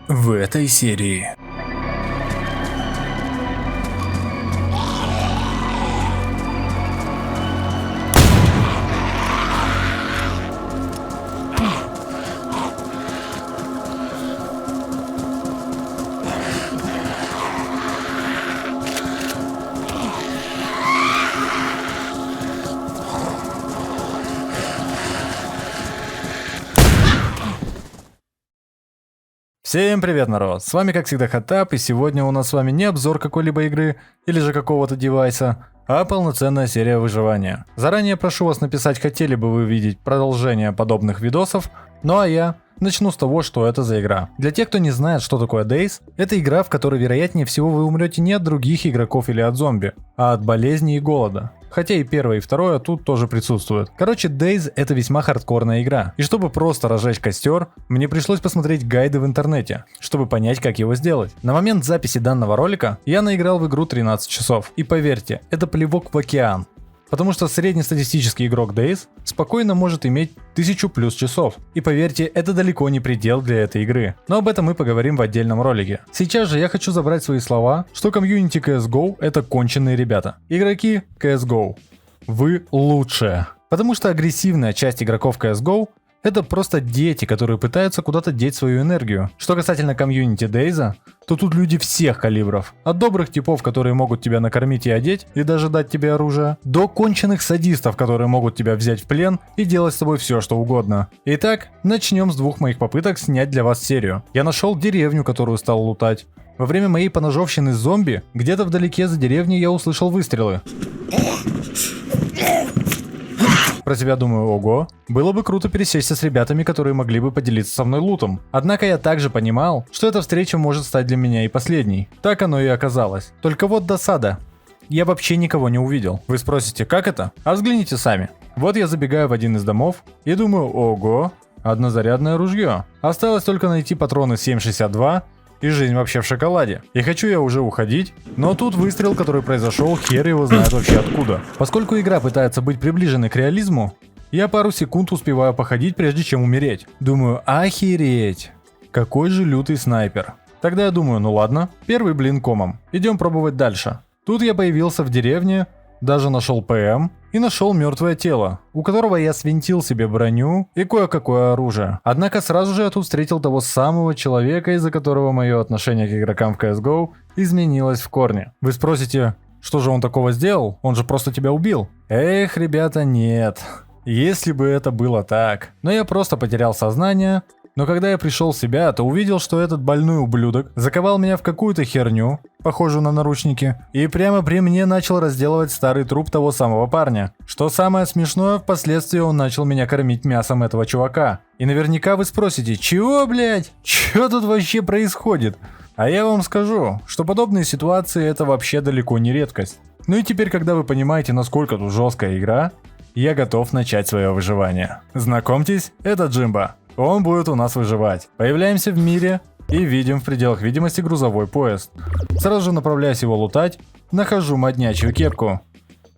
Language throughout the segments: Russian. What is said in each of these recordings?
В этой серии. Всем привет, народ! С вами как всегда Хаттаб, и сегодня у нас с вами не обзор какой-либо игры или же какого-то девайса, а полноценная серия выживания. Заранее прошу вас написать, хотели бы вы видеть продолжение подобных видосов, ну а я начну с того, что это за игра. Для тех, кто не знает, что такое Days, это игра, в которой вероятнее всего вы умрете не от других игроков или от зомби, а от болезни и голода. Хотя и первое, и второе тут тоже присутствуют. Короче, Days — это весьма хардкорная игра. И чтобы просто разжечь костер, мне пришлось посмотреть гайды в интернете, чтобы понять, как его сделать. На момент записи данного ролика я наиграл в игру 13 часов. И поверьте, это плевок в океан. Потому что среднестатистический игрок Days спокойно может иметь 1000 плюс часов. И поверьте, это далеко не предел для этой игры. Но об этом мы поговорим в отдельном ролике. Сейчас же я хочу забрать свои слова, что комьюнити CSGO — это конченые ребята. Игроки CSGO, вы лучшие. Потому что агрессивная часть игроков CSGO — это просто дети, которые пытаются куда-то деть свою энергию. Что касательно комьюнити Дейза, то тут люди всех калибров. От добрых типов, которые могут тебя накормить и одеть, и даже дать тебе оружие, до конченых садистов, которые могут тебя взять в плен и делать с тобой все, что угодно. Итак, начнем с двух моих попыток снять для вас серию. Я нашел деревню, которую стал лутать. Во время моей поножовщины с зомби, где-то вдалеке за деревней я услышал выстрелы. Про себя думаю, ого, было бы круто пересечься с ребятами, которые могли бы поделиться со мной лутом. Однако я также понимал, что эта встреча может стать для меня и последней. Так оно и оказалось. Только вот досада. Я вообще никого не увидел. Вы спросите, как это? А взгляните сами. Вот я забегаю в один из домов и думаю, ого, однозарядное ружье. Осталось только найти патроны 7,62 и жизнь вообще в шоколаде. И хочу я уже уходить, но тут выстрел, который произошел, хер его знает вообще откуда. Поскольку игра пытается быть приближенной к реализму, я пару секунд успеваю походить, прежде чем умереть. Думаю, охереть, какой же лютый снайпер. Тогда я думаю, ну ладно, первый блин комом, идем пробовать дальше. Тут я появился в деревне, даже нашел ПМ и нашел мертвое тело, у которого я свинтил себе броню и кое-какое оружие. Однако сразу же я тут встретил того самого человека, из-за которого мое отношение к игрокам в CSGO изменилось в корне. Вы спросите, что же он такого сделал? Он же просто тебя убил. Эх, ребята, нет. Если бы это было так. Но я просто потерял сознание. Но когда я пришел в себя, то увидел, что этот больной ублюдок заковал меня в какую-то херню, похожую на наручники, и прямо при мне начал разделывать старый труп того самого парня. Что самое смешное, впоследствии он начал меня кормить мясом этого чувака. И наверняка вы спросите, чего, блять? Что тут вообще происходит? А я вам скажу, что подобные ситуации это вообще далеко не редкость. Ну и теперь, когда вы понимаете, насколько тут жесткая игра, я готов начать свое выживание. Знакомьтесь, это Джимбо. Он будет у нас выживать. Появляемся в мире и видим в пределах видимости грузовой поезд. Сразу же направляюсь его лутать, нахожу моднячую кепку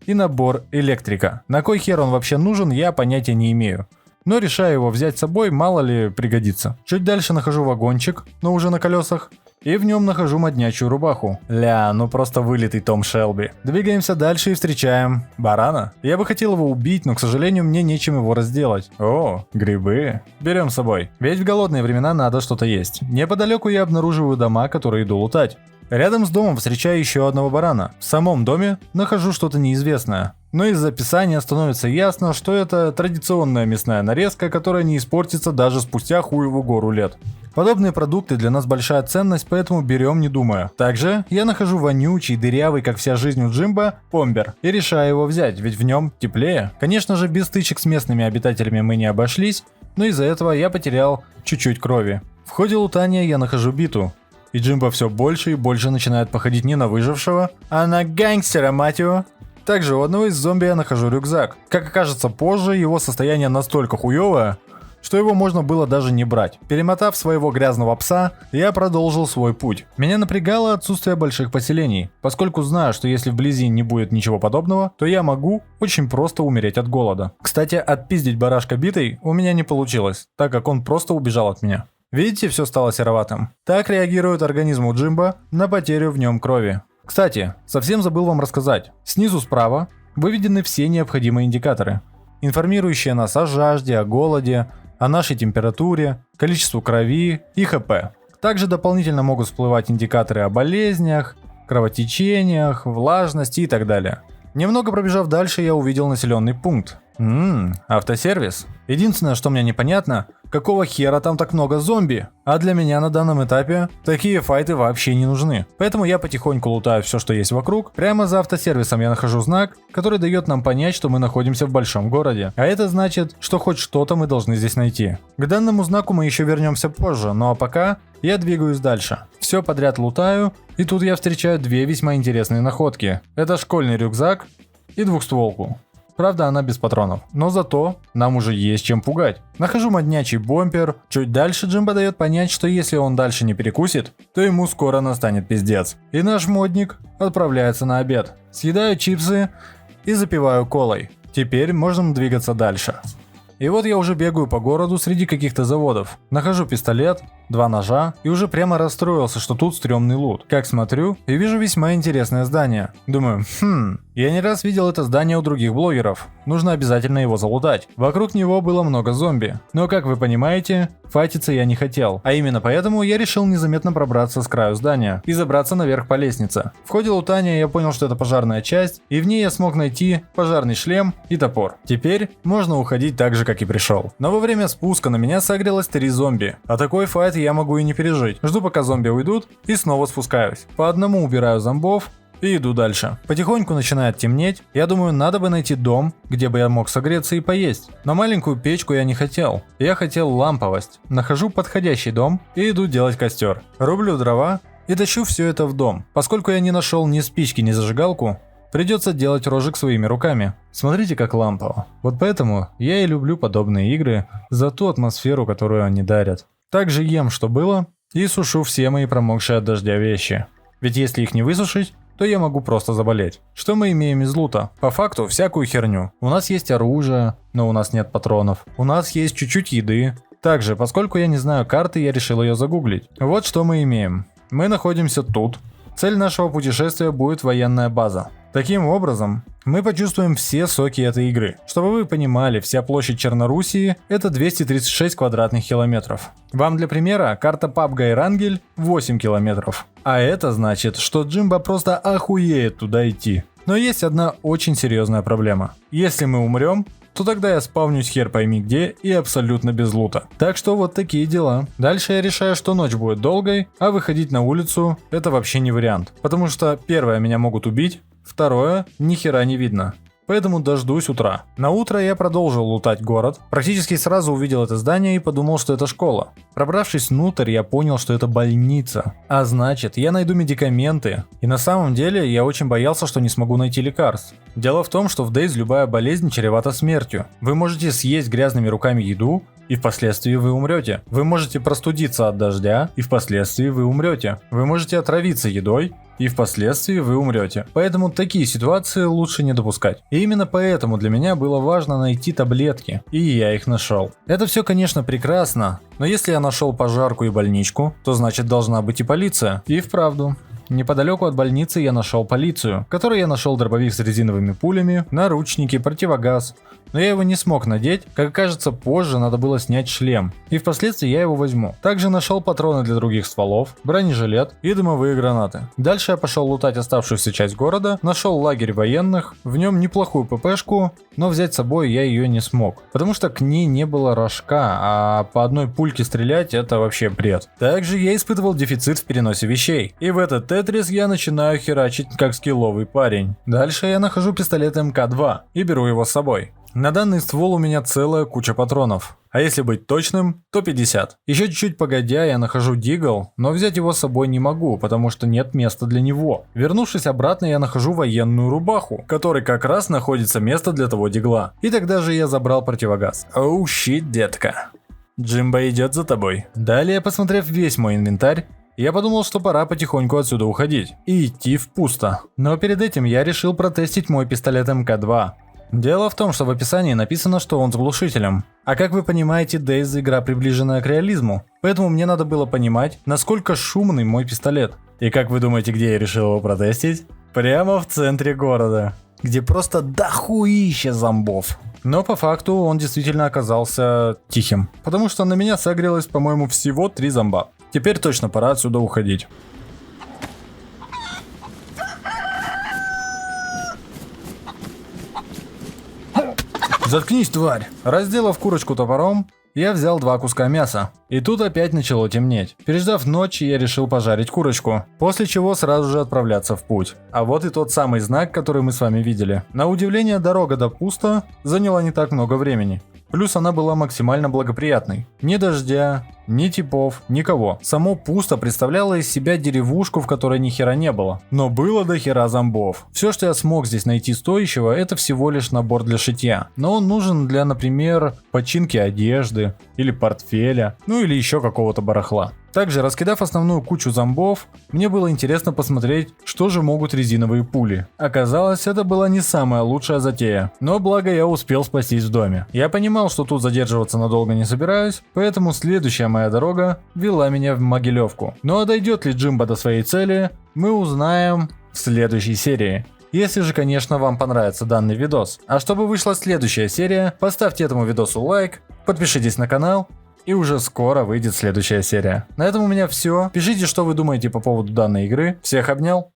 и набор электрика. На кой хер он вообще нужен, я понятия не имею. Но решаю его взять с собой, мало ли пригодится. Чуть дальше нахожу вагончик, но уже на колесах. И в нем нахожу моднячую рубаху. Ля, ну просто вылитый Том Шелби. Двигаемся дальше и встречаем барана. Я бы хотел его убить, но, к сожалению, мне нечем его разделать. О, грибы. Берем с собой. Ведь в голодные времена надо что-то есть. Неподалеку я обнаруживаю дома, которые иду лутать. Рядом с домом встречаю еще одного барана. В самом доме нахожу что-то неизвестное. Но из описания становится ясно, что это традиционная мясная нарезка, которая не испортится даже спустя хуеву гору лет. Подобные продукты для нас большая ценность, поэтому берем не думая. Также я нахожу вонючий, дырявый, как вся жизнь у Джимбо, помбер и решаю его взять, ведь в нем теплее. Конечно же, без стычек с местными обитателями мы не обошлись, но из-за этого я потерял чуть-чуть крови. В ходе лутания я нахожу биту, и Джимбо все больше и больше начинает походить не на выжившего, а на гангстера, мать его. Также у одного из зомби я нахожу рюкзак. Как окажется позже, его состояние настолько хуевое, что его можно было даже не брать. Перемотав своего грязного пса, я продолжил свой путь. Меня напрягало отсутствие больших поселений, поскольку знаю, что если вблизи не будет ничего подобного, то я могу очень просто умереть от голода. Кстати, отпиздить барашка битой у меня не получилось, так как он просто убежал от меня. Видите, все стало сероватым? Так реагирует организм у Джимбо на потерю в нем крови. Кстати, совсем забыл вам рассказать. Снизу справа выведены все необходимые индикаторы, информирующие нас о жажде, о голоде, о нашей температуре, количеству крови и ХП. Также дополнительно могут всплывать индикаторы о болезнях, кровотечениях, влажности и так далее. Немного пробежав дальше, я увидел населенный пункт. Автосервис. Единственное, что мне непонятно, какого хера там так много зомби? А для меня на данном этапе такие файты вообще не нужны. Поэтому я потихоньку лутаю все, что есть вокруг. Прямо за автосервисом я нахожу знак, который дает нам понять, что мы находимся в большом городе. А это значит, что хоть что-то мы должны здесь найти. К данному знаку мы еще вернемся позже, ну а пока я двигаюсь дальше. Все подряд лутаю, и тут я встречаю две весьма интересные находки. Это школьный рюкзак и двухстволку. Правда, она без патронов, но зато нам уже есть чем пугать. Нахожу моднячий бомпер. Чуть дальше Джимбо дает понять, что если он дальше не перекусит, то ему скоро настанет пиздец. И наш модник отправляется на обед. Съедаю чипсы и запиваю колой. Теперь можем двигаться дальше. И вот я уже бегаю по городу среди каких-то заводов. Нахожу пистолет, 2 ножа и уже прямо расстроился, что тут стрёмный лут. Как смотрю и вижу весьма интересное здание. Думаю, я не раз видел это здание у других блогеров. Нужно обязательно его залутать. Вокруг него было много зомби. Но как вы понимаете, файтиться я не хотел. А именно поэтому я решил незаметно пробраться с краю здания и забраться наверх по лестнице. В ходе лутания я понял, что это пожарная часть, и в ней я смог найти пожарный шлем и топор. Теперь можно уходить так же, как и пришел. Но во время спуска на меня согрелось 3 зомби. А такой файт я могу и не пережить. Жду, пока зомби уйдут, и снова спускаюсь. По одному убираю зомбов и иду дальше. Потихоньку начинает темнеть. Я думаю, надо бы найти дом, где бы я мог согреться и поесть. Но маленькую печку я не хотел. Я хотел ламповость. Нахожу подходящий дом и иду делать костер. Рублю дрова и тащу все это в дом. Поскольку я не нашел ни спички, ни зажигалку, придется делать рожек своими руками. Смотрите, как лампово. Вот поэтому я и люблю подобные игры за ту атмосферу, которую они дарят. Также ем, что было, и сушу все мои промокшие от дождя вещи. Ведь если их не высушить, то я могу просто заболеть. Что мы имеем из лута? По факту всякую херню. У нас есть оружие, но у нас нет патронов. У нас есть чуть-чуть еды. Также, поскольку я не знаю карты, я решил ее загуглить. Вот что мы имеем. Мы находимся тут. Цель нашего путешествия будет военная база. Таким образом, мы почувствуем все соки этой игры. Чтобы вы понимали, вся площадь Черноруссии – это 236 квадратных километров. Вам для примера, карта PUBG Эрангель 8 километров. А это значит, что Джимбо просто охуеет туда идти. Но есть одна очень серьезная проблема. Если мы умрем, то тогда я спавнюсь хер пойми где и абсолютно без лута. Так что вот такие дела. Дальше я решаю, что ночь будет долгой, а выходить на улицу – это вообще не вариант. Потому что первое, меня могут убить, второе, ни хера не видно. Поэтому дождусь утра. На утро я продолжил лутать город. Практически сразу увидел это здание и подумал, что это школа. Пробравшись внутрь, я понял, что это больница. А значит, я найду медикаменты. И на самом деле, я очень боялся, что не смогу найти лекарств. Дело в том, что в Days любая болезнь чревата смертью. Вы можете съесть грязными руками еду, и впоследствии вы умрете. Вы можете простудиться от дождя, и впоследствии вы умрете. Вы можете отравиться едой, и впоследствии вы умрете. Поэтому такие ситуации лучше не допускать. И именно поэтому для меня было важно найти таблетки. И я их нашел. Это все, конечно, прекрасно, но если я нашел пожарку и больничку, то значит должна быть и полиция. И вправду. Неподалеку от больницы я нашел полицию, в которой я нашел дробовик с резиновыми пулями, наручники, противогаз. Но я его не смог надеть, как кажется, позже надо было снять шлем, и впоследствии я его возьму. Также нашел патроны для других стволов, бронежилет и дымовые гранаты. Дальше я пошел лутать оставшуюся часть города, нашел лагерь военных, в нем неплохую ППшку, но взять с собой я ее не смог, потому что к ней не было рожка, а по одной пульке стрелять это вообще бред. Также я испытывал дефицит в переносе вещей, и в этот тетрис я начинаю херачить как скилловый парень. Дальше я нахожу пистолет МК-2 и беру его с собой. На данный ствол у меня целая куча патронов. А если быть точным, то 50. Еще чуть-чуть погодя я нахожу дигл, но взять его с собой не могу, потому что нет места для него. Вернувшись обратно, я нахожу военную рубаху, в которой как раз находится место для того дигла. И тогда же я забрал противогаз. Оу щит, детка. Джимбо идет за тобой. Далее, посмотрев весь мой инвентарь, я подумал, что пора потихоньку отсюда уходить и идти в пусто. Но перед этим я решил протестить мой пистолет МК-2. Дело в том, что в описании написано, что он с глушителем. А как вы понимаете, DayZ игра, приближенная к реализму. Поэтому мне надо было понимать, насколько шумный мой пистолет. И как вы думаете, где я решил его протестить? Прямо в центре города, где просто дохуища зомбов. Но по факту он действительно оказался тихим, потому что на меня согрелось, по-моему, всего 3 зомба. Теперь точно пора отсюда уходить. Заткнись, тварь! Разделав курочку топором, я взял 2 куска мяса. И тут опять начало темнеть. Переждав ночь, я решил пожарить курочку, после чего сразу же отправляться в путь. А вот и тот самый знак, который мы с вами видели. На удивление, дорога до Пусто заняла не так много времени. Плюс она была максимально благоприятной. Ни дождя, ни типов, никого. Само Пусто представляло из себя деревушку, в которой ни хера не было. Но было до хера зомбов. Все, что я смог здесь найти стоящего, это всего лишь набор для шитья. Но он нужен для, например, починки одежды, или портфеля, ну или еще какого-то барахла. Также, раскидав основную кучу зомбов, мне было интересно посмотреть, что же могут резиновые пули. Оказалось, это была не самая лучшая затея, но благо я успел спастись в доме. Я понимал, что тут задерживаться надолго не собираюсь, поэтому следующая моя дорога вела меня в Могилевку. Ну а дойдет ли Джимбо до своей цели, мы узнаем в следующей серии. Если же, конечно, вам понравится данный видос. А чтобы вышла следующая серия, поставьте этому видосу лайк, подпишитесь на канал, и уже скоро выйдет следующая серия. На этом у меня все. Пишите, что вы думаете по поводу данной игры. Всех обнял.